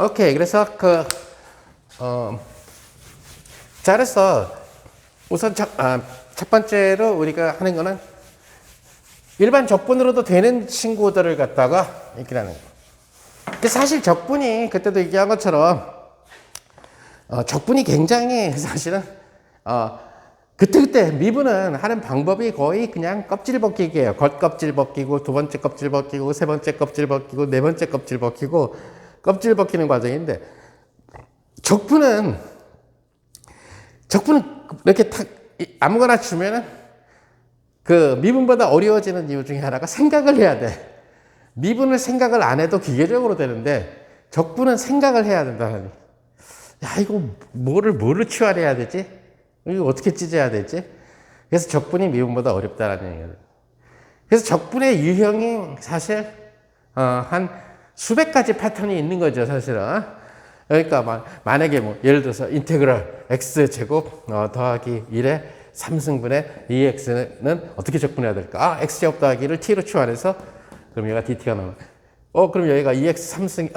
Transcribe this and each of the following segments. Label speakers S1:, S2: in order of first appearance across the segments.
S1: 오케이. 그래서 자, 그래서 우선 첫 번째로 우리가 하는 거는 일반 적분으로도 되는 친구들을 갖다가 얘기하는 거예요. 근데 사실 적분이 그때도 얘기한 것처럼 적분이 굉장히 사실은 그때그때 미분은 하는 방법이 거의 그냥 껍질 벗기기예요. 겉껍질 벗기고 두 번째 껍질 벗기고 세 번째 껍질 벗기고 네 번째 껍질 벗기고 껍질 벗기는 과정인데 적분은 이렇게 탁 아무거나 주면은 그 미분보다 어려워지는 이유 중에 하나가 생각을 해야 돼. 미분을 생각을 안 해도 기계적으로 되는데 적분은 생각을 해야 된다는. 야, 이거 뭐를 치환해야 되지? 이거 어떻게 찢어야 되지? 그래서 적분이 미분보다 어렵다라는 얘기예요. 그래서 적분의 유형이 사실 한 수백 가지 패턴이 있는 거죠, 사실은. 그러니까 만약에 뭐 예를 들어서 인테그랄 x제곱 더하기 1의 3승분의 2x는 어떻게 적분해야 될까? x제곱 더하기 1을 t로 치환해서 그럼 얘가 dt가 나와. 그럼 여기가 2x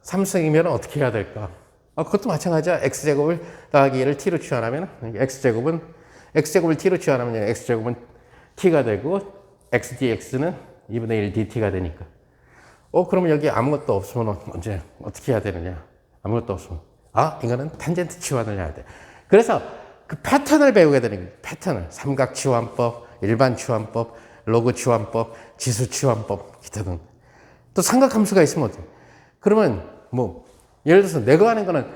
S1: 3승이면 어떻게 해야 될까? 그것도 마찬가지야. x제곱을 더하기 1을 t로 치환하면 x제곱을 t로 치환하면 x제곱은 t가 되고 x dx는 2분의 1 dt가 되니까. 그러면 여기 아무것도 없으면 언제 어떻게 해야 되느냐? 아무것도 없으면 이거는 탄젠트 치환을 해야 돼. 그래서 그 패턴을 배우게 되는 거예요. 패턴을. 삼각 치환법, 일반 치환법, 로그 치환법, 지수 치환법 기타 등. 또 삼각함수가 있으면 어때? 그러면 뭐 예를 들어서 내가 하는 거는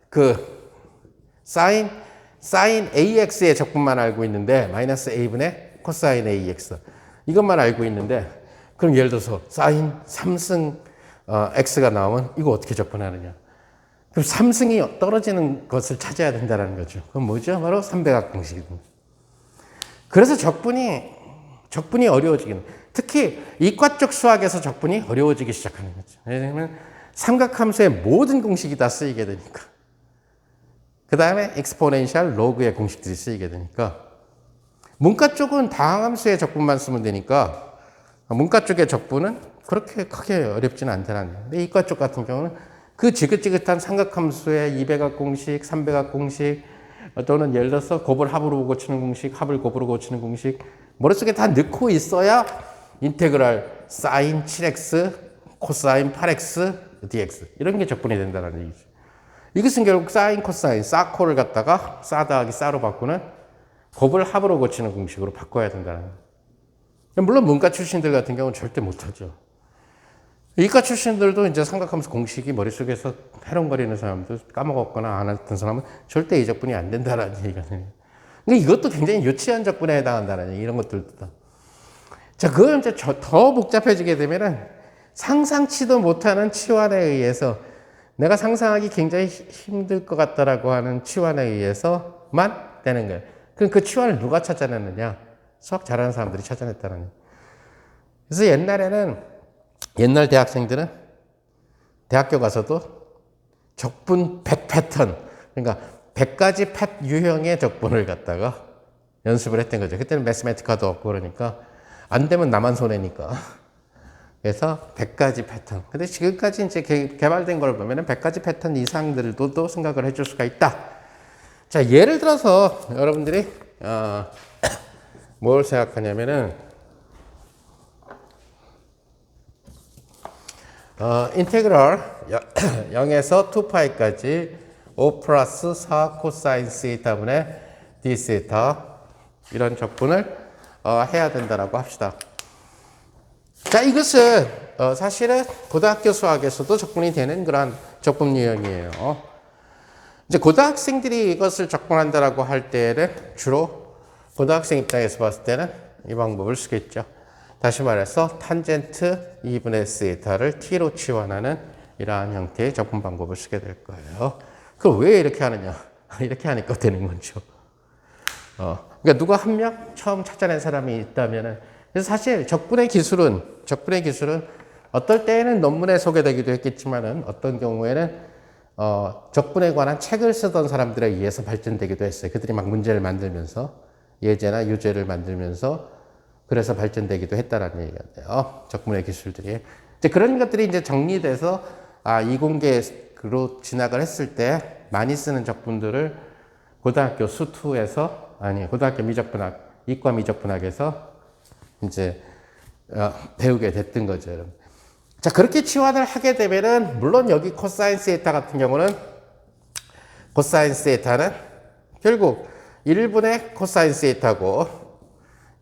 S1: 그 사인 AX의 적분만 알고 있는데 마이너스 A분의 코사인 AX 이것만 알고 있는데 그럼 예를 들어서 사인 3승 X가 나오면 이거 어떻게 적분하느냐? 그럼 3승이 떨어지는 것을 찾아야 된다는 거죠. 그건 뭐죠? 바로 삼배각 공식입니다. 그래서 적분이 어려워지기는. 특히 이과 쪽 수학에서 적분이 어려워지기 시작하는 거죠. 왜냐하면 삼각함수의 모든 공식이 다 쓰이게 되니까. 그 다음에 exponential 로그의 공식들이 쓰이게 되니까. 문과 쪽은 다항함수의 적분만 쓰면 되니까 문과 쪽의 적분은 그렇게 크게 어렵지는 않다는 거예요. 근데 이과 쪽 같은 경우는 그 지긋지긋한 삼각함수의 2배각 공식, 3배각 공식 또는 예를 들어서 곱을 합으로 고치는 공식, 합을 곱으로 고치는 공식 머릿속에 다 넣고 있어야 인테그랄 사인 7x, 코사인 8x, dx 이런 게 적분이 된다는 얘기죠. 이것은 결국 사인, 코사인, 사코를 갖다가 사 더하기 사로 바꾸는 곱을 합으로 고치는 공식으로 바꿔야 된다는 거예요. 물론 문과 출신들 같은 경우는 절대 못하죠. 이과 출신들도 이제 삼각함수 공식이 머릿속에서 해롱거리는 사람들, 까먹었거나 안 했던 사람은 절대 이 적분이 안 된다는 얘기거든요. 근데 이것도 굉장히 유치한 적분에 해당한다는 얘기, 이런 것들도. 자, 그걸 이제 더 복잡해지게 되면은 상상치도 못하는 치환에 의해서 내가 상상하기 굉장히 힘들 것 같다라고 하는 치환에 의해서만 되는 거예요. 그럼 그 치환을 누가 찾아냈느냐? 수학 잘하는 사람들이 찾아냈다는 거예요. 그래서 옛날 대학생들은 대학교 가서도 적분 100 패턴, 그러니까 100가지 유형의 적분을 갖다가 연습을 했던 거죠. 그때는 매스매티카도 없고 그러니까 안 되면 나만 손해니까. 그래서 100가지 패턴. 근데 지금까지 이제 개발된 걸 보면은 100가지 패턴 이상들도 생각을 해줄 수가 있다. 자, 예를 들어서 여러분들이 뭘 생각하냐면은 인테그랄 0에서 2파이까지 5 플러스 4 코사인 시타분의 d 시타 이런 적분을 해야 된다라고 합시다. 자, 이것은 사실은 고등학교 수학에서도 적분이 되는 그런 적분 유형이에요. 이제 고등학생들이 이것을 적분한다라고 할 때는 주로 고등학생 입장에서 봤을 때는 이 방법을 쓰겠죠. 다시 말해서 탄젠트 2분의 시타를 t로 치환하는 이러한 형태의 적분 방법을 쓰게 될 거예요. 그럼 왜 이렇게 하느냐? 이렇게 하니까 되는 거죠. 그러니까 누가 한 명 처음 찾아낸 사람이 있다면은 그래서 사실 적분의 기술은 어떨 때에는 논문에 소개되기도 했겠지만은 어떤 경우에는 적분에 관한 책을 쓰던 사람들에 의해서 발전되기도 했어요. 그들이 막 문제를 만들면서 예제나 유제를 만들면서 그래서 발전되기도 했다라는 얘기가 돼요. 적분의 기술들이. 이제 그런 것들이 이제 정리돼서 이공계 그로 진학을 했을 때 많이 쓰는 적분들을 고등학교 수투에서, 아니, 고등학교 미적분학, 이과 미적분학에서 이제 배우게 됐던 거죠, 여러분. 자, 그렇게 치환을 하게 되면은, 물론 여기 코사인 세타 같은 경우는, 코사인 세타는 결국 1분의 코사인 세타고,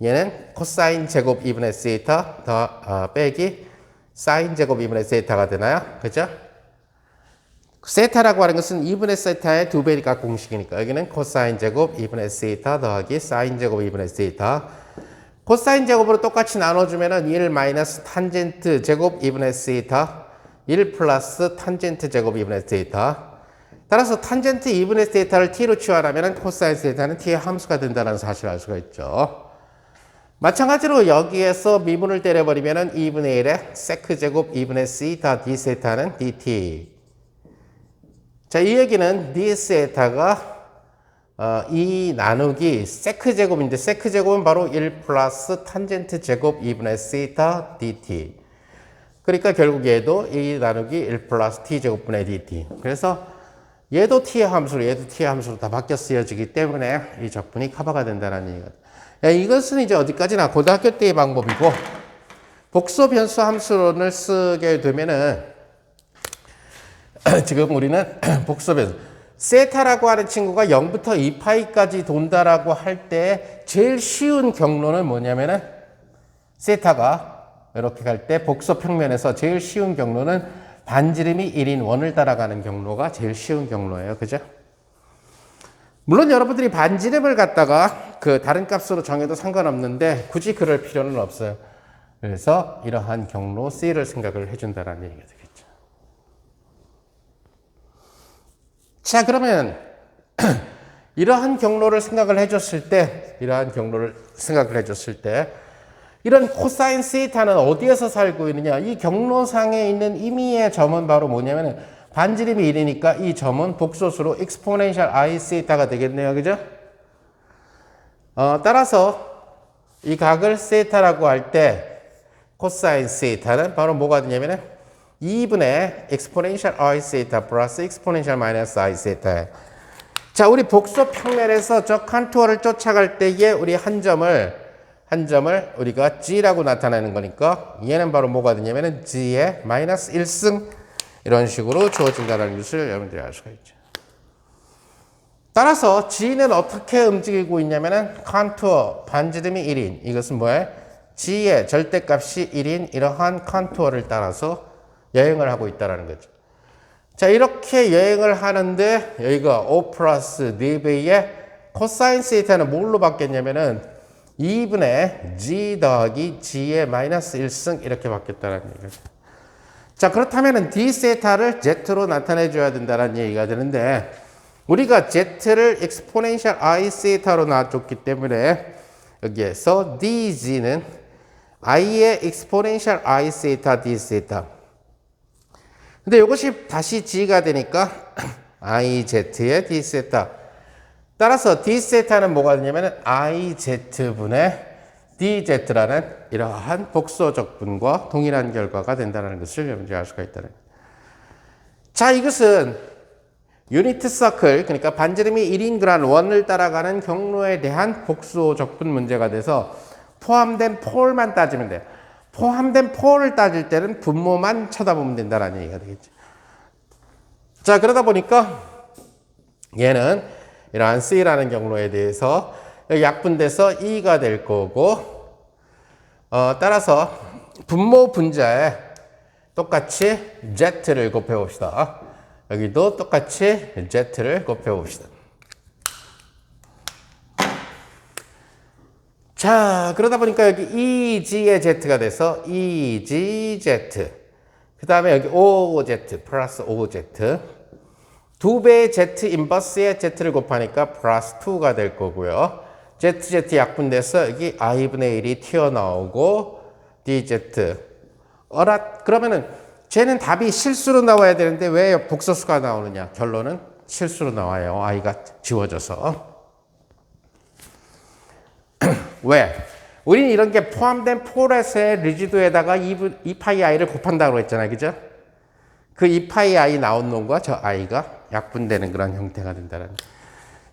S1: 얘는 코사인 제곱 2분의 세타 더 빼기 사인 제곱 2분의 세타가 되나요? 그죠? 세타라고 하는 것은 2분의 세타의 2배니까 공식이니까 여기는 코사인 제곱 2분의 세타 더하기 사인 제곱 2분의 세타. 코사인 제곱으로 똑같이 나눠주면은 1 마이너스 탄젠트 제곱 2분의 세타 1 플러스 탄젠트 제곱 2분의 세타. 따라서 탄젠트 2분의 세타를 t로 치환하면은 코사인 세타는 t의 함수가 된다는 사실을 알 수가 있죠. 마찬가지로 여기에서 미분을 때려버리면은 2분의 1에 세크 제곱 2분의 세타 d 세타는 dt. 자, 이 얘기는 d 세타가 2 나누기 세크 제곱인데, 세크 제곱은 바로 1 플러스 탄젠트 제곱 2분의 세타 dt. 그러니까 결국 얘도 2 나누기 1 플러스 t 제곱분의 dt. 그래서 얘도 t의 함수로, 얘도 t의 함수로 다 바뀌어 쓰여지기 때문에 이 적분이 커버가 된다는 얘기가. 이것은 이제 어디까지나 고등학교 때의 방법이고, 복소 변수 함수론을 쓰게 되면은 지금 우리는 복소 변수 세타라고 하는 친구가 0부터 2파이까지 돈다라고 할 때 제일 쉬운 경로는 뭐냐면은, 세타가 이렇게 갈 때 복소 평면에서 제일 쉬운 경로는 반지름이 1인 원을 따라가는 경로가 제일 쉬운 경로예요. 그죠? 물론 여러분들이 반지름을 갖다가 그 다른 값으로 정해도 상관없는데 굳이 그럴 필요는 없어요. 그래서 이러한 경로 C를 생각을 해준다는 얘기가 되겠죠. 자, 그러면 이러한 경로를 생각을 해줬을 때, 이런 코사인 세타는 어디에서 살고 있느냐? 이 경로상에 있는 임의의 점은 바로 뭐냐면 반지름이 1이니까 이 점은 복소수로 exponential i 세타가 되겠네요. 그죠? 따라서 이 각을 세타라고 할 때 코사인 세타는 바로 뭐가 되냐면은 2분의 exponential i 세타 플러스 exponential minus i 세타예요. 자, 우리 복소 평면에서 저 컨투어를 쫓아갈 때에 우리 한 점을 우리가 g라고 나타내는 거니까 얘는 바로 뭐가 되냐면은 g의 마이너스 1승 이런 식으로 주어진다는 것을 여러분들이 알 수가 있죠. 따라서 g는 어떻게 움직이고 있냐면은 컨투어 반지름이 1인, 이것은 뭐예요? g의 절대값이 1인 이러한 컨투어를 따라서 여행을 하고 있다는 거죠. 자, 이렇게 여행을 하는데 여기가 5 플러스 4배의 코사인 세타는 뭘로 바뀌었냐면은 2분의 g 더하기 g의 마이너스 1승 이렇게 바뀌었다는 얘기죠. 자, 그렇다면 d 세타를 z로 나타내 줘야 된다는 얘기가 되는데, 우리가 z를 exponential i 세타로 놔줬기 때문에 여기에서 dg는 i의 exponential i 세타 d 세타. 근데 이것이 다시 g가 되니까 iz의 d 세타. 따라서 d 세타는 뭐가 되냐면 iz분의 dz라는 이러한 복소 적분과 동일한 결과가 된다는 것을 여러분들이 알 수가 있다는 거예요. 자, 이것은 유니트 서클, 그러니까 반지름이 1인 그란 원을 따라가는 경로에 대한 복소 적분 문제가 돼서 포함된 폴만 따지면 돼요. 포함된 폴을 따질 때는 분모만 쳐다보면 된다는 얘기가 되겠죠. 자, 그러다 보니까 얘는 이러한 C라는 경로에 대해서 약분돼서 2가 될 거고, 따라서 분모 분자에 똑같이 Z를 곱해봅시다. 여기도 똑같이 Z를 곱해봅시다. 자, 그러다 보니까 여기 EG의 Z가 돼서 EGZ. 그 다음에 여기 OZ 플러스 OZ. 2배의 Z 인버스에 Z를 곱하니까 플러스 2가 될 거고요. ZZ 약분돼서 여기 I분의 1이 튀어나오고 DZ. 그러면은 쟤는 답이 실수로 나와야 되는데 왜 복소수가 나오느냐? 결론은 실수로 나와요. I가 지워져서. 왜? 우리는 이런 게 포함된 폴에서의 리지도에다가 2파이 I를 곱한다고 했잖아요. 그죠? 그 2파이 i 나온 놈과 저 i가 약분되는 그런 형태가 된다는.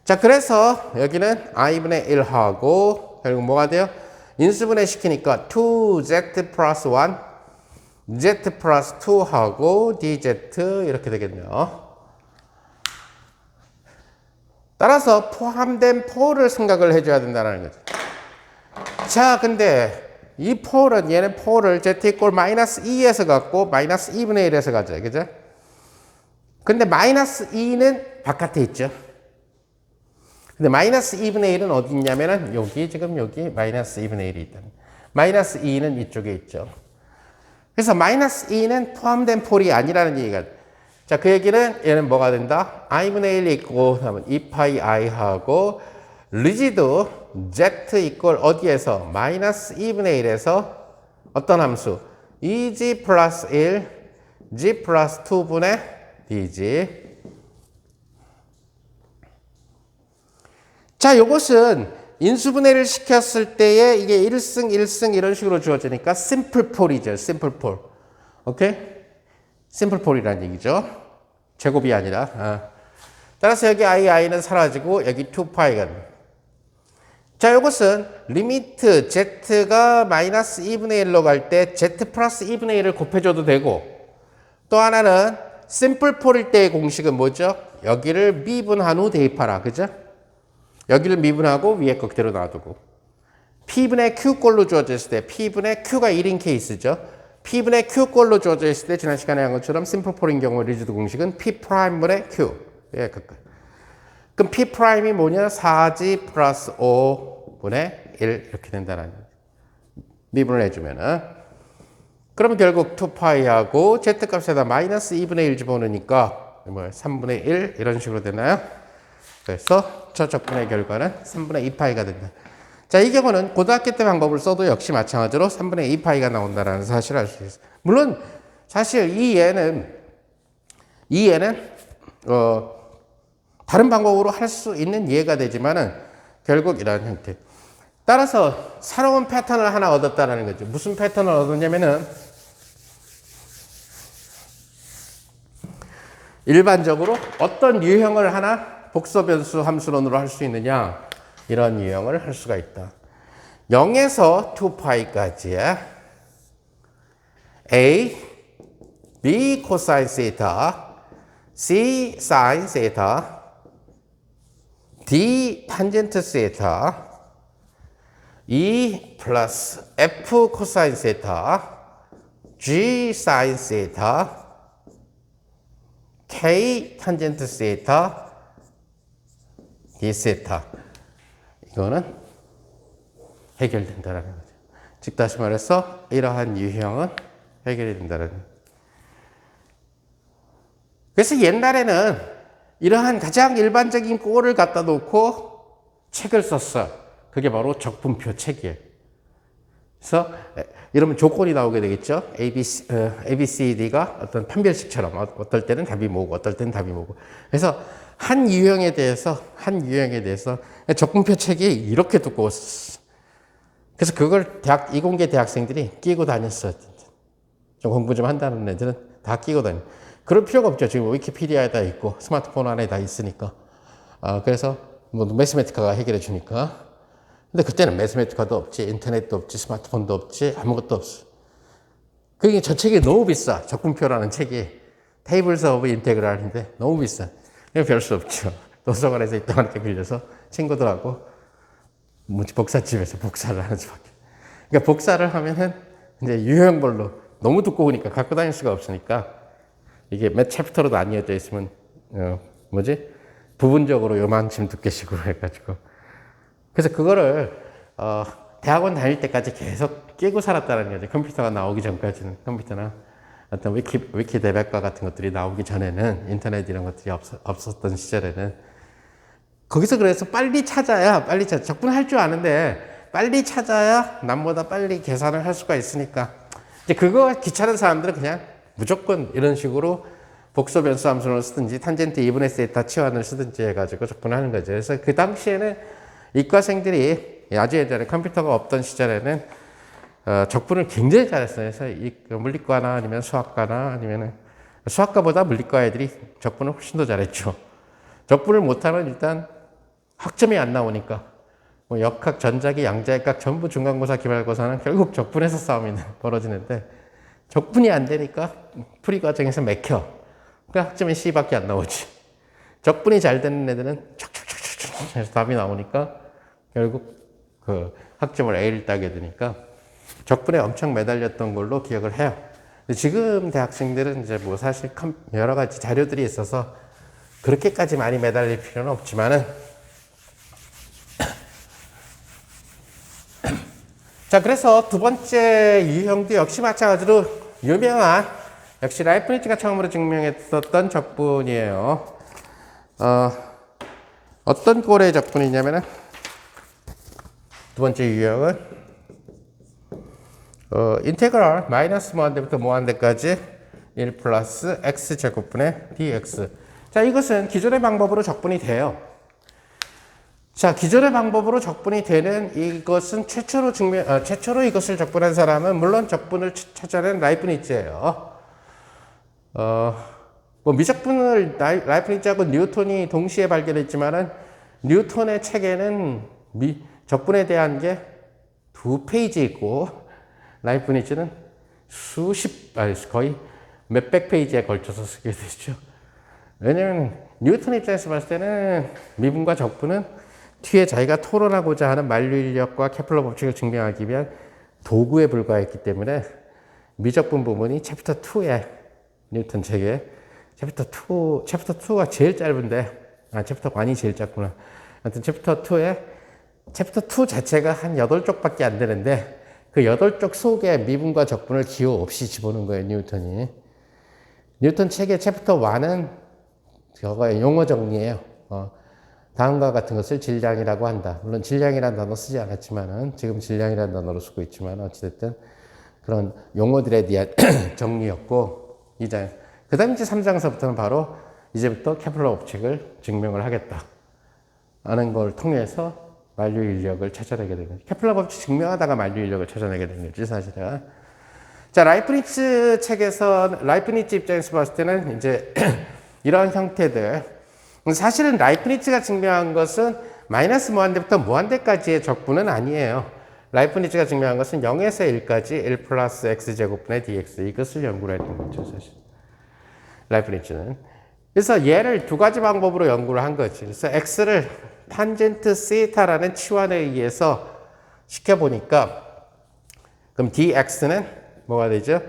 S1: 자, 그래서 여기는 i분의 1하고 결국 뭐가 돼요? 인수분해 시키니까 2z 플러스 1, z 플러스 2하고 dz 이렇게 되겠네요. 따라서 포함된 폴을 생각을 해줘야 된다는 거죠. 자, 근데 이 폴은 얘는 폴을 z 이꼴 마이너스 2에서 갖고 마이너스 2분의 1에서 가죠. 그죠? 근데 마이너스 2는 바깥에 있죠. 근데 마이너스 2분의 1은 어디 있냐면은 여기 지금 여기 마이너스 2분의 1이 있다. 마이너스 2는 이쪽에 있죠. 그래서 마이너스 2는 포함된 폴이 아니라는 얘기가. 자, 그 얘기는 얘는 뭐가 된다? i분의 1 있고 하면 2파이 i하고 리지드 z 이꼴 어디에서? 마이너스 2분의 1에서 어떤 함수? 2g 플러스 1 g 플러스 2분의 dg. 자, 요것은 인수분해를 시켰을 때에 이게 1승 1승 이런 식으로 주어지니까 심플 폴이죠. 심플 폴. 오케이? 심플 폴이라는 얘기죠. 제곱이 아니라. 따라서 여기 i는 사라지고 여기 2파이가 됩니다. 자, 요것은 리미트 z가 마이너스 2분의 1로 갈 때 z 플러스 2분의 1을 곱해줘도 되고, 또 하나는 심플 폴일 때의 공식은 뭐죠? 여기를 미분한 후 대입하라. 그죠? 여기를 미분하고 위에 거 그대로 놔두고 P분의 Q꼴로 주어져 있을 때 P분의 Q가 1인 케이스죠. P분의 Q꼴로 주어져 있을 때 지난 시간에 한 것처럼 심플폴인 경우 리지드 공식은 P'분의 Q. 예, 그럼 P'이 뭐냐? 4G 플러스 5분의 1 이렇게 된다는 미분을 해주면은 그러면 결국 2파이하고 Z값에다 마이너스 2분의 1 집어넣으니까 3분의 1 이런 식으로 되나요? 그래서 저 적분의 결과는 3분의 2파이가 된다. 자, 이 경우는 고등학교 때 방법을 써도 역시 마찬가지로 3분의 2파이가 나온다는 사실을 알 수 있어요. 물론 사실 이 예는 다른 방법으로 할 수 있는 예가 되지만은 결국 이런 형태. 따라서 새로운 패턴을 하나 얻었다는 거죠. 무슨 패턴을 얻었냐면은 일반적으로 어떤 유형을 하나 복소변수 함수론으로 할 수 있느냐, 이런 유형을 할 수가 있다. 0에서 2파이까지 A, B 코사인 세타, C 사인 세타, D 탄젠트 세타, E 플러스 F 코사인 세타, G 사인 세타, K 탄젠트 세타, D 세타. 이거는 해결된다는 거죠. 즉 다시 말해서 이러한 유형은 해결이 된다는 거죠. 그래서 옛날에는 이러한 가장 일반적인 꼴을 갖다 놓고 책을 썼어. 그게 바로 적분표 책이에요. 그래서 이러면 조건이 나오게 되겠죠. ABCD가 어떤 판별식처럼 어떨 때는 답이 뭐고 어떨 때는 답이 뭐고. 그래서 한 유형에 대해서 적분표 책이 이렇게 두꺼웠어. 그래서 그걸 이공계 대학생들이 끼고 다녔어. 좀 공부 좀 한다는 애들은 다 끼고 다녀. 그럴 필요가 없죠. 지금 위키피디아에 다 있고 스마트폰 안에 다 있으니까. 그래서 뭐 매스매티카가 해결해 주니까. 근데 그때는 매스매티카도 없지, 인터넷도 없지, 스마트폰도 없지, 아무것도 없어. 그게 저 책이 너무 비싸. 적분표라는 책이 테이블스 오브 인테그랄인데 너무 비싸. 별 수 없죠. 도서관에서 이따만하게 빌려서 친구들하고 복사집에서 복사를 하는 수밖에. 그러니까 복사를 하면은 이제 유형별로 너무 두꺼우니까 갖고 다닐 수가 없으니까 이게 몇 챕터로 나뉘어져 있으면 부분적으로 요만큼 두께식으로 해가지고. 그래서 그거를 대학원 다닐 때까지 계속 끼고 살았다는 거죠. 컴퓨터가 나오기 전까지는. 컴퓨터나 어떤 위키 대백과 같은 것들이 나오기 전에는, 인터넷 이런 것들이 없었던 시절에는. 거기서 그래서 빨리 찾아. 적분할 줄 아는데 빨리 찾아야 남보다 빨리 계산을 할 수가 있으니까. 이제 그거 귀찮은 사람들은 그냥 무조건 이런 식으로 복소 변수 함수를 쓰든지 탄젠트 2분의 세타 치환을 쓰든지 해가지고 적분하는 거죠. 그래서 그 당시에는 이과생들이 아주 예전에 컴퓨터가 없던 시절에는 적분을 굉장히 잘했어요. 그래서 물리과나 아니면 수학과나 아니면 수학과보다 물리과 애들이 적분을 훨씬 더 잘했죠. 적분을 못하면 일단 학점이 안 나오니까 뭐 역학, 전자기, 양자역학 전부 중간고사, 기말고사는 결국 적분에서 싸움이 벌어지는데 적분이 안 되니까 풀이 과정에서 맥혀. 그 학점이 C밖에 안 나오지. 적분이 잘 되는 애들은 척척척척 해서 답이 나오니까 결국 그 학점을 A를 따게 되니까 적분에 엄청 매달렸던 걸로 기억을 해요. 근데 지금 대학생들은 이제 뭐 사실 여러 가지 자료들이 있어서 그렇게까지 많이 매달릴 필요는 없지만은 자, 그래서 두 번째 유형도 역시 마찬가지로 유명한 역시 라이프니츠가 처음으로 증명했었던 적분이에요. 어떤 꼴의 적분이냐면은 두 번째 유형은 인테그럴 마이너스 무한대부터 무한대까지 1 플러스 x 제곱분의 dx. 자, 이것은 기존의 방법으로 적분이 돼요. 자, 기존의 방법으로 적분이 되는 이것은 최초로 이것을 적분한 사람은 물론 적분을 찾아낸 라이프니츠예요. 뭐 미적분을 라이프니츠하고 뉴턴이 동시에 발견했지만은 뉴턴의 책에는 적분에 대한 게 2페이지 있고 라이프니츠는 거의 몇백 페이지에 걸쳐서 쓰게 되죠. 왜냐면 뉴턴 입장에서 봤을 때는 미분과 적분은 뒤에 자기가 토론하고자 하는 만류인력과 케플러 법칙을 증명하기 위한 도구에 불과했기 때문에 미적분 부분이 챕터 2에 뉴턴 책에 챕터 2가 제일 짧은데 챕터 1이 제일 짧구나. 하여튼 챕터 2 자체가 한 8쪽밖에 안 되는데 그 8쪽 속에 미분과 적분을 기호 없이 집어넣은 거예요, 뉴턴이. 뉴턴 책의 챕터 1은 저거의 용어 정리예요. 다음과 같은 것을 질량이라고 한다. 물론 질량이라는 단어 쓰지 않았지만은 지금 질량이라는 단어로 쓰고 있지만 어찌됐든 그런 용어들에 대한 정리였고 그 다음 이제 3장서부터는 바로 이제부터 케플러 법칙을 증명을 하겠다 하는 걸 통해서 만류 인력을 찾아내게 되는 거죠. 케플러 법칙 증명하다가 만류 인력을 찾아내게 되는 거지 사실은. 자, 라이프니츠 책에서 라이프니츠 입장에서 봤을 때는 이제 이런 형태들 사실은 라이프니츠가 증명한 것은 마이너스 무한대부터 무한대까지의 적분은 아니에요. 라이프니츠가 증명한 것은 0에서 1까지 1 플러스 x제곱분의 dx 이것을 연구를 했던 거죠 사실. 라이프니츠는. 그래서 얘를 두 가지 방법으로 연구를 한 거지. 그래서 x를 탄젠트 세타라는 치환에 의해서 시켜보니까 그럼 dx는 뭐가 되죠?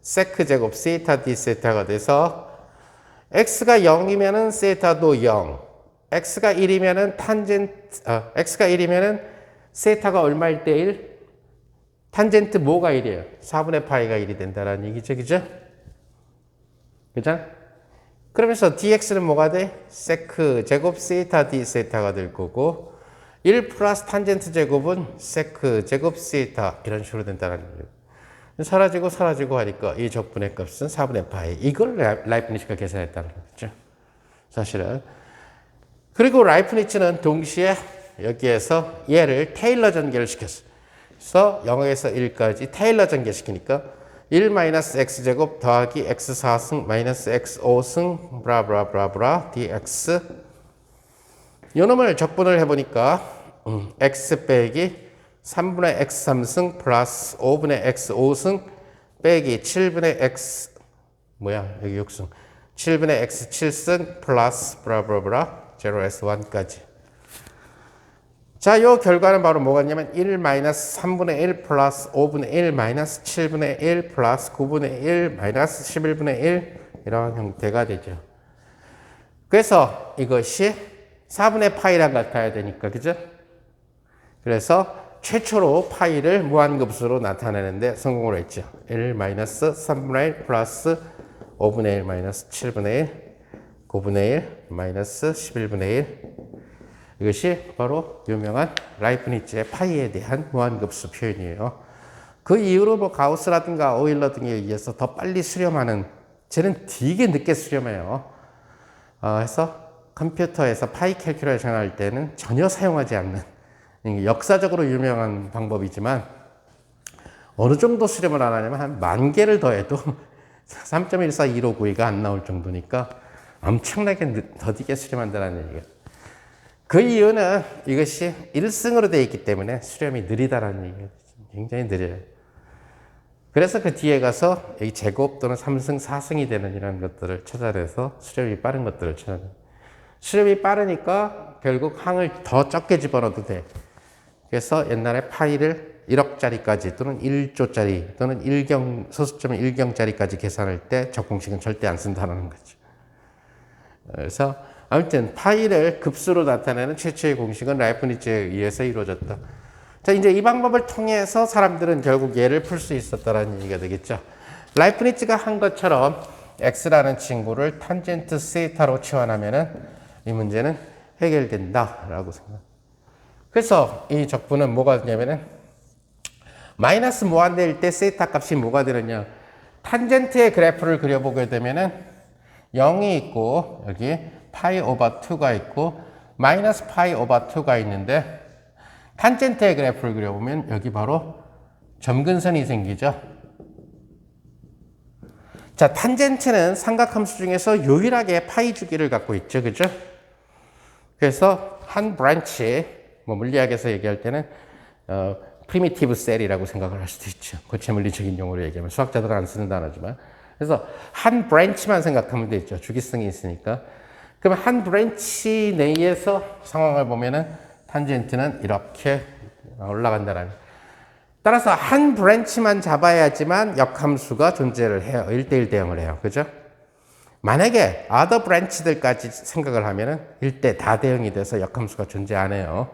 S1: 세크 제곱 세타 d 세타가 돼서 x가 0이면은 세타도 0. x가 1이면은 x가 1이면은 세타가 얼마일 때 1? 탄젠트 뭐가 1이에요? 4분의 파이가 1이 된다라는 얘기죠. 그죠? 그죠? 그러면서 dx는 뭐가 돼? 세크 제곱 세타 d 세타가 될 거고 1 플러스 탄젠트 제곱은 세크 제곱 세타 이런 식으로 된다는 얘기예요. 사라지고 하니까 이 적분의 값은 4분의 파이. 이걸 라이프니츠가 계산했다는 거죠. 사실은. 그리고 라이프니츠는 동시에 여기에서 얘를 테일러 전개를 시켰어. 그래서 0에서 1까지 테일러 전개시키니까 1 마이너스 x제곱 더하기 x4승 마이너스 x5승 브라브라브라브라 dx 이 놈을 적분을 해보니까 x 빼기 3분의 x3승 플러스 5분의 x5승 빼기 7분의 x 여기 6승 7분의 x7승 플러스 브라브라브라 0에서 1까지. 자, 요 결과는 바로 뭐가 있냐면 1 마이너스 3분의 1 플러스 5분의 1 마이너스 7분의 1 플러스 9분의 1 마이너스 11분의 1 이런 형태가 되죠. 그래서 이것이 4분의 파이랑 같아야 되니까 그죠? 그래서 최초로 파이를 무한급수로 나타내는데 성공을 했죠. 1 마이너스 3분의 1 플러스 5분의 1 마이너스 7분의 1 9분의 1 마이너스 11분의 1 이것이 바로 유명한 라이프니츠의 파이에 대한 무한급수 표현이에요. 그 이후로 뭐 가우스라든가 오일러 등에 의해서 더 빨리 수렴하는 쟤는 되게 늦게 수렴해요. 그래서 컴퓨터에서 파이 캘큘레이션 할 때는 전혀 사용하지 않는 역사적으로 유명한 방법이지만 어느 정도 수렴을 안 하냐면 한 10,000개를 더해도 3.14259가 안 나올 정도니까 엄청나게 더디게 수렴한다는 얘기예요. 그 이유는 이것이 1승으로 되어 있기 때문에 수렴이 느리다라는 얘기예요. 굉장히 느려요. 그래서 그 뒤에 가서 이 제곱 또는 3승, 4승이 되는 이런 것들을 찾아내서 수렴이 빠른 것들을 찾아내요. 수렴이 빠르니까 결국 항을 더 적게 집어넣어도 돼. 그래서 옛날에 파이를 1억짜리까지 또는 1조짜리 또는 소수점 1경짜리까지 계산할 때 적공식은 절대 안 쓴다는 거죠. 그래서 아무튼 파이를 급수로 나타내는 최초의 공식은 라이프니츠에 의해서 이루어졌다. 자, 이제 이 방법을 통해서 사람들은 결국 얘를 풀 수 있었다는 얘기가 되겠죠. 라이프니츠가 한 것처럼 x라는 친구를 탄젠트 세타로 치환하면은 이 문제는 해결된다라고 생각. 그래서 이 적분은 뭐가 되냐면은 마이너스 무한대일 때 세타 값이 뭐가 되느냐. 탄젠트의 그래프를 그려보게 되면은 0이 있고 여기 파이 오버 2가 있고 마이너스 파이 오버 2가 있는데 탄젠트의 그래프를 그려보면 여기 바로 점근선이 생기죠. 자, 탄젠트는 삼각함수 중에서 유일하게 파이 주기를 갖고 있죠. 그죠? 그래서 한 브랜치, 뭐 물리학에서 얘기할 때는 프리미티브 셀이라고 생각을 할 수도 있죠. 고체 물리적인 용어로 얘기하면 수학자들은 안 쓰는 단어지만. 그래서 한 브랜치만 생각하면 되죠. 주기성이 있으니까. 그러면 한 브랜치 내에서 상황을 보면은 탄젠트는 이렇게 올라간다라는. 따라서 한 브랜치만 잡아야지만 역함수가 존재를 해요. 1대1 대응을 해요. 그죠? 만약에 other branch들까지 생각을 하면은 1대 다 대응이 돼서 역함수가 존재 안 해요.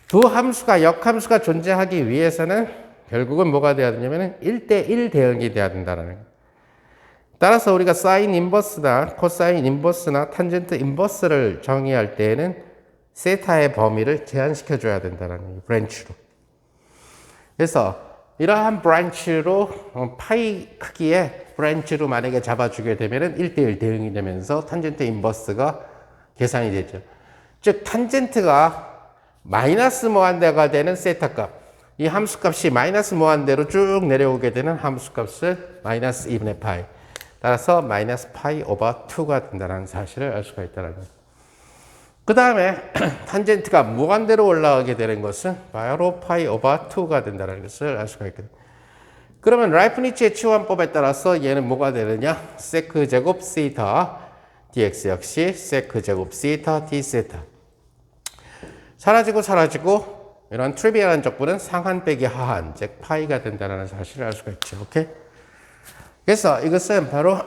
S1: 두 함수가 역함수가 존재하기 위해서는 결국은 뭐가 돼야 되냐면은 1대1 대응이 돼야 된다는 거예요. 따라서 우리가 사인 인버스나 코사인 인버스나 탄젠트 인버스를 정의할 때에는 세타의 범위를 제한시켜 줘야 된다는 거예요. 브랜치로. 그래서 이러한 브랜치로 파이 크기의 브랜치로 만약에 잡아주게 되면은 1대1 대응이 되면서 탄젠트 인버스가 계산이 되죠. 즉 탄젠트가 마이너스 무한대가 되는 세타 값, 이 함수값이 마이너스 무한대로 쭉 내려오게 되는 함수값을 마이너스 2분의 파이, 따라서 마이너스 파이 오버 2가 된다는 사실을 알 수가 있다는 거예요. 그 다음에 탄젠트가 무한대로 올라가게 되는 것은 바로 파이 오버 2가 된다는 것을 알 수가 있거든요. 그러면 라이프니츠의 치환법에 따라서 얘는 뭐가 되느냐? 세크 제곱 시타 dx 역시 세크 제곱 시타 d 세타. 사라지고 이런 트리비얼한 적분은 상한 빼기 하한, 즉 파이가 된다는 사실을 알 수가 있죠. 오케이? 그래서 이것은 바로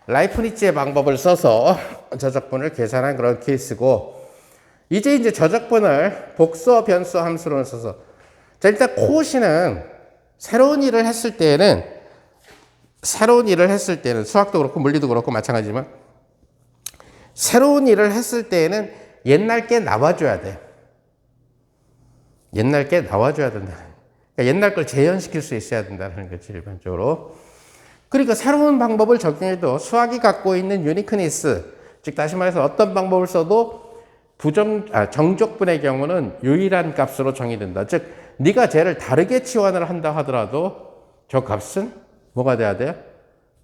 S1: 라이프니츠의 방법을 써서 저적분을 계산한 그런 케이스고, 이제 저적분을 복수어 변수 함수로 써서, 자, 일단 코시는 새로운 일을 했을 때는 수학도 그렇고 물리도 그렇고 마찬가지지만 새로운 일을 했을 때에는 옛날 게 나와줘야 돼. 옛날 게 나와줘야 된다. 그러니까 옛날 걸 재현시킬 수 있어야 된다는 거지, 일반적으로. 그러니까 새로운 방법을 적용해도 수학이 갖고 있는 유니크니스, 즉 다시 말해서 어떤 방법을 써도 정적분의 경우는 유일한 값으로 정의된다. 즉 네가 쟤를 다르게 치환을 한다 하더라도 저 값은 뭐가 돼야 돼요?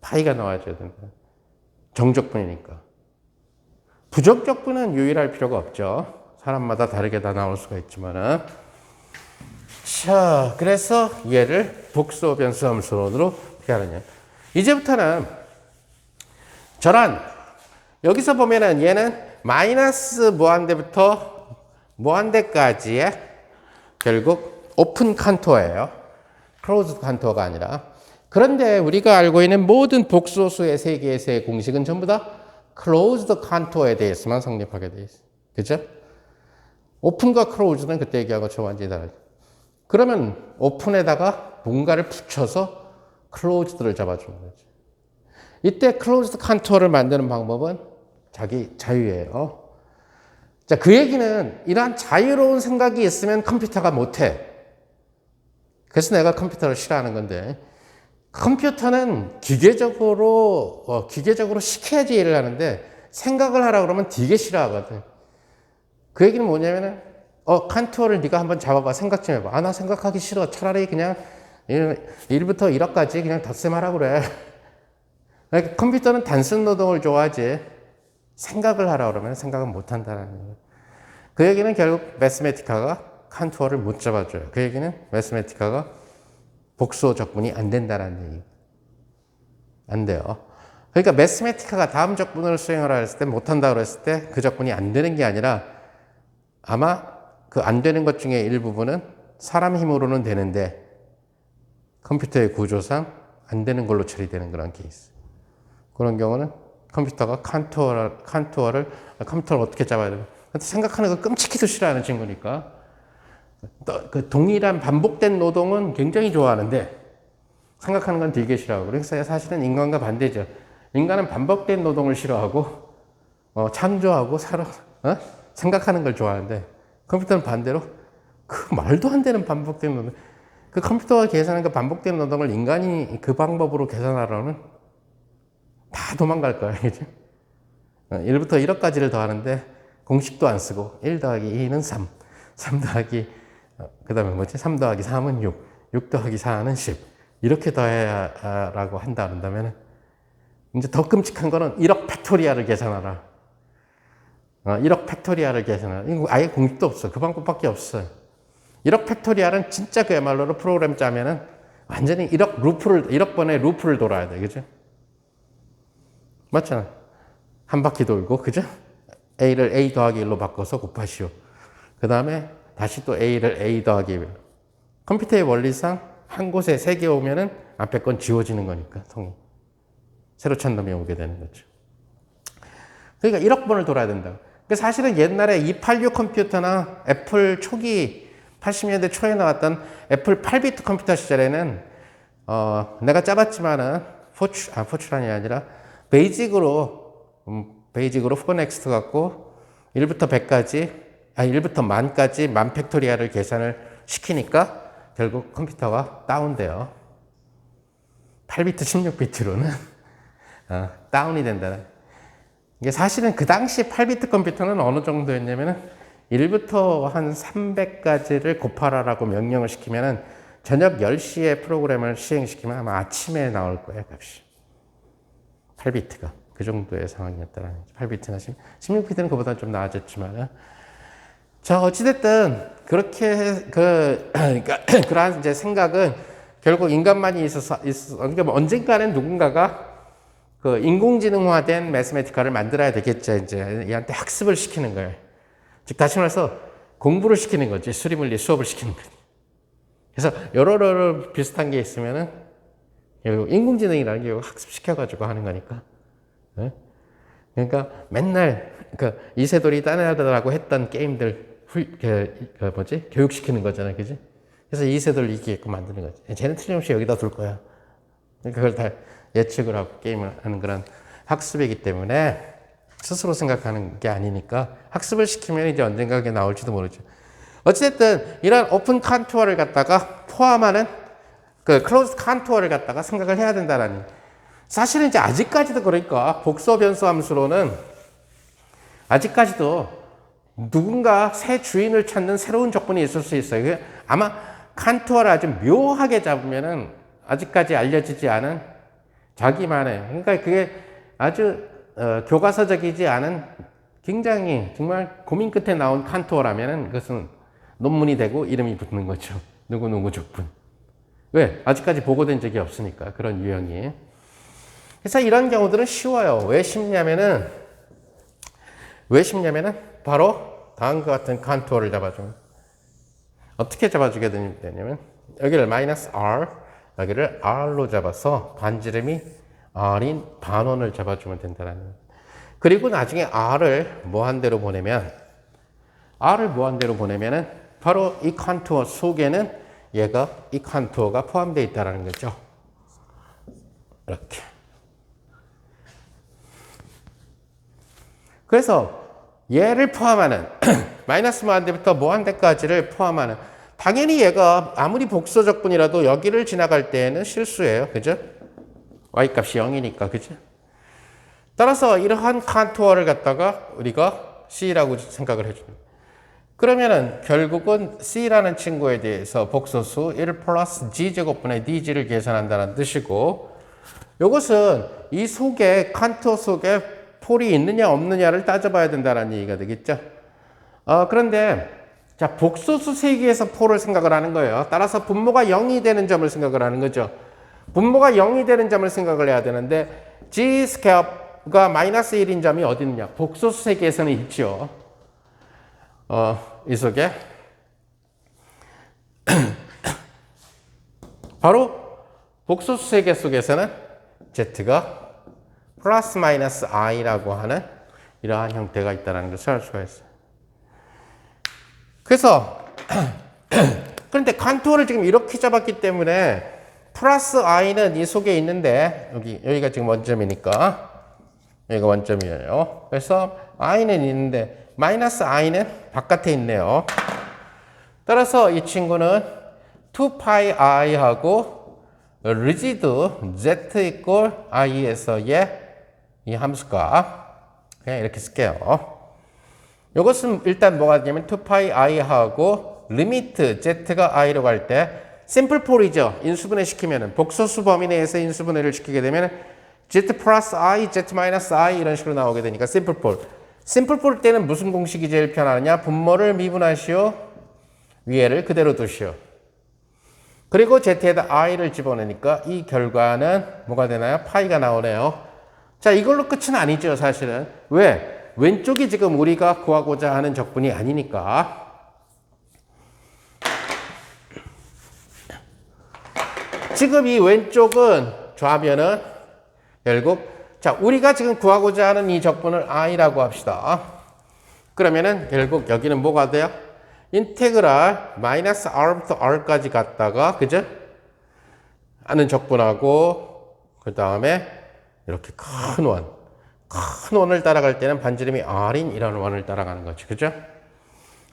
S1: 파이가 나와줘야 된다. 정적분이니까. 부정적분은 유일할 필요가 없죠. 사람마다 다르게 다 나올 수가 있지만은. 자, 그래서 얘를 복수어 변수 함수론으로 어떻게 하느냐. 이제부터는 여기서 보면은 얘는 마이너스 무한대부터 무한대까지의 결국 오픈 칸토어예요. 클로즈 칸토어가 아니라. 그런데 우리가 알고 있는 모든 복수수의 세계에서의 공식은 전부 다 클로즈드 칸토어에 대해서만 성립하게 돼 있어요. 그죠? 오픈과 클로즈는 그때 얘기한 것처럼 완전히 다르죠. 그러면 오픈에다가 뭔가를 붙여서 클로즈드를 잡아주는 거죠. 이때 클로즈드 칸토어를 만드는 방법은 자기 자유예요. 자, 그 얘기는 이러한 자유로운 생각이 있으면 컴퓨터가 못해. 그래서 내가 컴퓨터를 싫어하는 건데, 컴퓨터는 기계적으로 시켜야지 일을 하는데 생각을 하라고 그러면 되게 싫어하거든. 그 얘기는 뭐냐면은 칸토어를 네가 한번 잡아봐. 생각 좀 해봐. 나 생각하기 싫어. 차라리 그냥 1부터 1억까지 그냥 덧셈하라고 그래. 그러니까 컴퓨터는 단순 노동을 좋아하지 생각을 하라 그러면 생각은 못 한다는 거예요. 그 얘기는 결국 매스매티카가 칸투어를 못 잡아줘요. 그 얘기는 매스매티카가 복수 적분이 안 된다는 얘기. 안 돼요. 그러니까 매스매티카가 다음 적분을 수행하라 했을 때 못한다 그랬을 때 그 적분이 안 되는 게 아니라 아마 그 안 되는 것 중에 일부분은 사람 힘으로는 되는데 컴퓨터의 구조상 안 되는 걸로 처리되는 그런 케이스. 그런 경우는 컴퓨터가 컴퓨터를 어떻게 잡아야 되나. 생각하는 거 끔찍히도 싫어하는 친구니까. 그 동일한 반복된 노동은 굉장히 좋아하는데 생각하는 건 되게 싫어하고. 그래서 사실은 인간과 반대죠. 인간은 반복된 노동을 싫어하고 창조하고 생각하는 걸 좋아하는데 컴퓨터는 반대로 그 말도 안 되는 반복된 노동. 그 컴퓨터가 계산하는 그 반복된 노동을 인간이 그 방법으로 계산하려면 다 도망갈 거야, 그죠? 1부터 1억까지를 더하는데 공식도 안 쓰고 1 더하기 2는 3, 3 더하기 그 다음에 뭐지? 3 더하기 3은 6, 6 더하기 4는 10 이렇게 더해라고 한다 그런다면 이제 더 끔찍한 거는 1억 팩토리아를 계산하라. 1억 팩토리아를 계산하라. 이거 아예 공식도 없어. 그 방법밖에 없어요. 1억 팩토리아는 진짜 그야말로 프로그램 짜면은 완전히 1억 번의 루프를 돌아야 돼. 그죠? 맞잖아. 한 바퀴 돌고, 그죠? A를 A 더하기 1로 바꿔서 곱하시오. 그 다음에 다시 또 A를 A 더하기 1. 컴퓨터의 원리상 한 곳에 3개 오면은 앞에 건 지워지는 거니까, 새로 찬 놈이 오게 되는 거죠. 그러니까 1억 번을 돌아야 된다. 사실은 옛날에 286 컴퓨터나 애플 초기 80년대 초에 나왔던 애플 8비트 컴퓨터 시절에는 내가 짜봤지만은 포츄란이 아니라 베이직으로 4넥스트 갖고 1부터 100까지 1부터 10,000까지 10,000 팩토리아를 계산을 시키니까 결국 컴퓨터가 다운돼요. 8비트 16비트로는 다운이 된다는. 이게 사실은 그 당시 8비트 컴퓨터는 어느 정도였냐면은 1부터 한 300까지를 곱하라라고 명령을 시키면은 저녁 10시에 프로그램을 시행시키면 아마 아침에 나올 거예요, 값이. 8비트가. 그 정도의 상황이었다라는 거죠. 8비트나 16비트는 그보다 좀 나아졌지만. 자, 어찌됐든, 그렇게, 그러니까, 그러한 이제 생각은 결국 인간만이 그러니까 뭐 언젠가는 누군가가 그 인공지능화된 매스매티카를 만들어야 되겠죠. 이제 얘한테 학습을 시키는 거예요. 즉, 다시 말해서 공부를 시키는 거지. 수리물리 수업을 시키는 거지. 그래서 여러 비슷한 게 있으면은 인공지능이라는 게 학습시켜가지고 하는 거니까. 네? 그러니까 맨날 그 이세돌이 따내라고 했던 게임들 교육시키는 거잖아요. 그지? 그래서 이세돌 이기게끔 만드는 거지. 쟤는 틀림없이 여기다 둘 거야. 그걸 다 예측을 하고 게임을 하는 그런 학습이기 때문에 스스로 생각하는 게 아니니까 학습을 시키면 이제 언젠가 그게 나올지도 모르죠. 어쨌든 이런 오픈 칸투어를 갖다가 포함하는 그 클로즈 칸투어를 갖다가 생각을 해야 된다는. 사실은 이제 아직까지도 그러니까 복소 변수 함수로는 아직까지도 누군가 새 주인을 찾는 새로운 조건이 있을 수 있어요. 아마 칸투어를 아주 묘하게 잡으면은 아직까지 알려지지 않은 자기만의, 그러니까 그게 아주 교과서적이지 않은 굉장히 정말 고민 끝에 나온 칸투어라면은 그것은 논문이 되고 이름이 붙는 거죠. 누구누구 적분. 왜? 아직까지 보고된 적이 없으니까 그런 유형이. 그래서 이런 경우들은 쉬워요. 왜 쉽냐면은 바로 다음과 같은 칸투어를 잡아줍니다. 어떻게 잡아주게 되냐면 여기를 -R, 여기를 R로 잡아서 반지름이 R인 반원을 잡아주면 된다는 거예요. 그리고 나중에 R을 무한대로 보내면은 바로 이 칸투어 속에는 이 칸투어가 포함되어 있다는 거죠. 이렇게. 그래서 얘를 포함하는 마이너스 무한대부터 무한대까지를 포함하는, 당연히 얘가 아무리 복소적분이라도 여기를 지나갈 때에는 실수예요. 그죠? y값이 0이니까. 그죠? 따라서 이러한 칸투어를 갖다가 우리가 C라고 생각을 해줍니다. 그러면은 결국은 C라는 친구에 대해서 복소수 1 플러스 G제곱분의 DG를 계산한다는 뜻이고, 이것은 이 속에, 칸토 속에 폴이 있느냐 없느냐를 따져봐야 된다는 얘기가 되겠죠. 그런데 자, 복소수 세기에서 폴을 생각을 하는 거예요. 따라서 분모가 0이 되는 점을 생각을 하는 거죠. 분모가 0이 되는 점을 생각을 해야 되는데 G 스퀘어가 마이너스 1인 점이 어디 있느냐? 복소수 세기에서는 있죠. 이 속에 바로 복소수 세계 속에서는 Z가 플러스 마이너스 I라고 하는 이러한 형태가 있다는 것을 알 수가 있어요. 그래서 그런데 칸토를 지금 이렇게 잡았기 때문에 플러스 I는 이 속에 있는데 여기가 지금 원점이니까 여기가 원점이에요. 그래서 I는 있는데 마이너스 I는 바깥에 있네요. 따라서 이 친구는 2파이 I하고 리지드 Z 이꼴 I에서의 이 함수가 그냥 이렇게 쓸게요. 이것은 일단 뭐가 되냐면 2파이 I하고 리미트 Z가 I로 갈 때 심플 폴이죠. 인수분해 시키면은 복소수 범위 내에서 인수분해를 시키게 되면 Z 플러스 I, Z 마이너스 I 이런 식으로 나오게 되니까 심플 폴. 심플 폴 때는 무슨 공식이 제일 편하느냐? 분모를 미분하시오. 위에를 그대로 두시오. 그리고 Z에다 I를 집어넣으니까 이 결과는 뭐가 되나요? 파이가 나오네요. 자, 이걸로 끝은 아니죠, 사실은. 왜? 왼쪽이 지금 우리가 구하고자 하는 적분이 아니니까. 지금 이 왼쪽은 좌변은 결국 자, 우리가 지금 구하고자 하는 이 적분을 I라고 합시다. 그러면은 결국 여기는 뭐가 돼요? 인테그랄 마이너스 R부터 R까지 갔다가 그죠? 하는 적분하고 그 다음에 이렇게 큰 원을 따라갈 때는 반지름이 R인 이런 원을 따라가는 거죠. 그죠?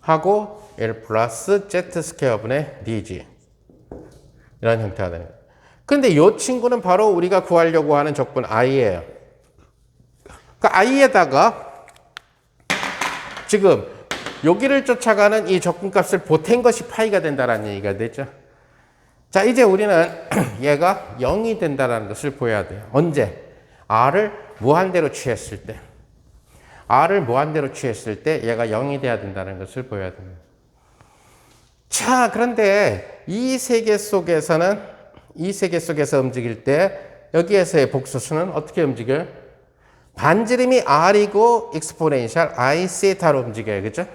S1: 하고 L 플러스 Z 스퀘어분의 DG 이런 형태가 되는 거예요. 근데 이 친구는 바로 우리가 구하려고 하는 적분 I예요. 그 I에다가 지금 여기를 쫓아가는 이 적분값을 보탠 것이 파이가 된다는 얘기가 되죠. 자, 이제 우리는 얘가 0이 된다는 것을 보여야 돼요. 언제? R을 무한대로 취했을 때. R을 무한대로 취했을 때 얘가 0이 돼야 된다는 것을 보여야 됩니다. 자, 그런데 이 세계 속에서 움직일 때 여기에서의 복소수는 어떻게 움직여요? 반지름이 R이고 익스포넨셜 I 세타로 움직여요. 그죠?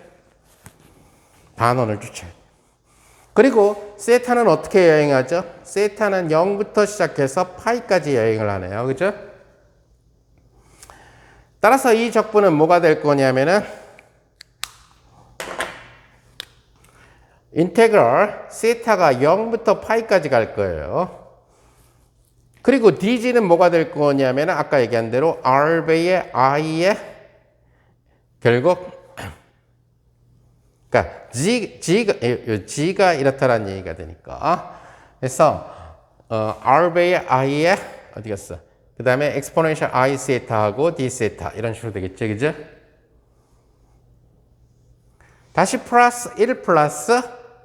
S1: 반원을 주체. 그리고 세타는 어떻게 여행하죠? 세타는 0부터 시작해서 파이까지 여행을 하네요. 그죠? 따라서 이 적분은 뭐가 될 거냐면은 인테그럴 세타가 0부터 파이까지 갈 거예요. 그리고 DG는 뭐가 될 거냐면 아까 얘기한 대로 R배의 I의 결국 그러니까 G가 이렇다라는 얘기가 되니까 그래서 R배의 I의 어디 갔어? 그 다음에 exponential I 세타하고 D 세타 이런 식으로 되겠죠. 그죠? 다시 플러스 1 플러스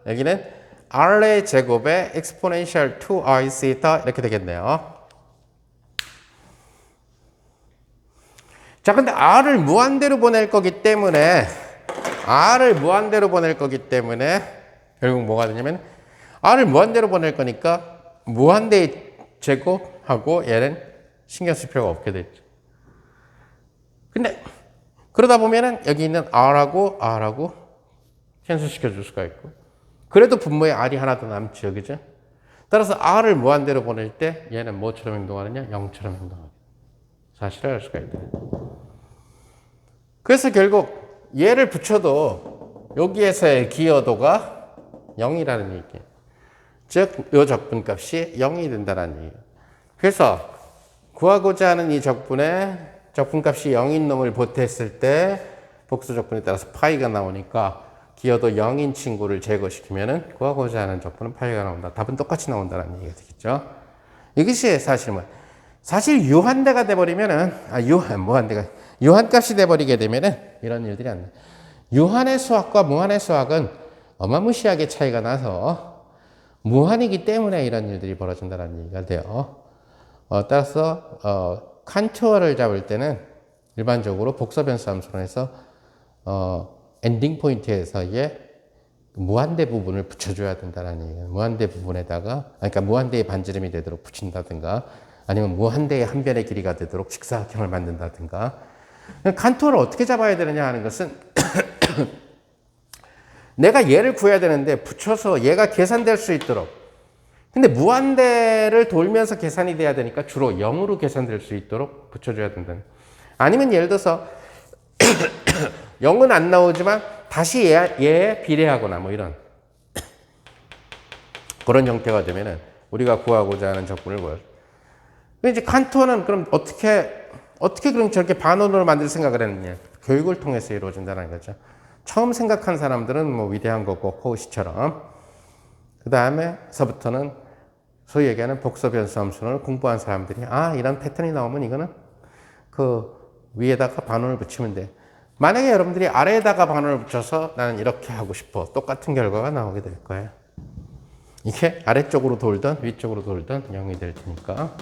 S1: 여기는 R의 제곱에 exponential 2I 세타 이렇게 되겠네요. 자, 근데 R을 무한대로 보낼 거기 때문에 결국 뭐가 되냐면 R을 무한대로 보낼 거니까 무한대의 제곱하고 얘는 신경 쓸 필요가 없게 됐죠. 근데 그러다 보면은 여기 있는 R하고 캔슬시켜 줄 수가 있고 그래도 분모에 R이 하나 더 남죠. 그죠? 따라서 R을 무한대로 보낼 때 얘는 뭐처럼 행동하느냐? 0처럼 행동하게. 사실을 알 수가 있다. 그래서 결국 얘를 붙여도 여기에서의 기여도가 0이라는 얘기예요. 즉, 이 적분값이 0이 된다는 얘기예요. 그래서 구하고자 하는 이 적분의 적분값이 0인 놈을 보탰을 때 복수 적분에 따라서 파이가 나오니까 기여도 0인 친구를 제거시키면은 구하고자 하는 적분은 파이가 나온다. 답은 똑같이 나온다는 얘기가 되겠죠. 이것이 사실 유한대가 돼버리면은 유한값이 돼버리게 되면은 이런 일들이 안 나. 유한의 수학과 무한의 수학은 어마무시하게 차이가 나서 무한이기 때문에 이런 일들이 벌어진다는 얘기가 돼요. 따라서 칸토어를 잡을 때는 일반적으로 복사변수 함수론에서 엔딩 포인트에서의 무한대 부분을 붙여줘야 된다는 얘기예요. 무한대 부분에다가, 그러니까 무한대의 반지름이 되도록 붙인다든가, 아니면 무한대의 한 변의 길이가 되도록 직사각형을 만든다든가. 칸토어를 어떻게 잡아야 되느냐 하는 것은 내가 얘를 구해야 되는데 붙여서 얘가 계산될 수 있도록. 근데 무한대를 돌면서 계산이 돼야 되니까 주로 0으로 계산될 수 있도록 붙여줘야 된다는. 아니면 예를 들어서 0은 안 나오지만 다시 얘에 비례하거나 뭐 이런 그런 형태가 되면은 우리가 구하고자 하는 적분을 보여줘. 이제 칸토어는 그럼 어떻게 그럼 저렇게 반원으로 만들 생각을 했느냐? 교육을 통해서 이루어진다는 거죠. 처음 생각한 사람들은 뭐 위대한 거고 코우시처럼, 그 다음에서부터는 소위 얘기하는 복사변수 함수를 공부한 사람들이 이런 패턴이 나오면 이거는 그 위에다가 반원을 붙이면 돼. 만약에 여러분들이 아래에다가 반원을 붙여서 나는 이렇게 하고 싶어. 똑같은 결과가 나오게 될 거예요. 이게 아래쪽으로 돌든 위쪽으로 돌든 0이 될 테니까.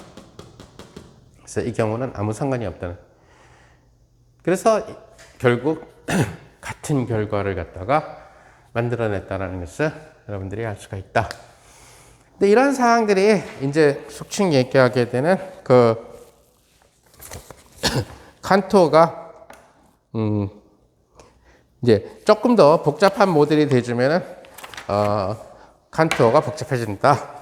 S1: 그래서 이 경우는 아무 상관이 없다는. 그래서 결국 같은 결과를 갖다가 만들어냈다는 것을 여러분들이 알 수가 있다. 근데 이런 사항들이 이제 속칭 얘기하게 되는 그 칸토어가 이제 조금 더 복잡한 모델이 돼주면은 칸토어가 복잡해진다.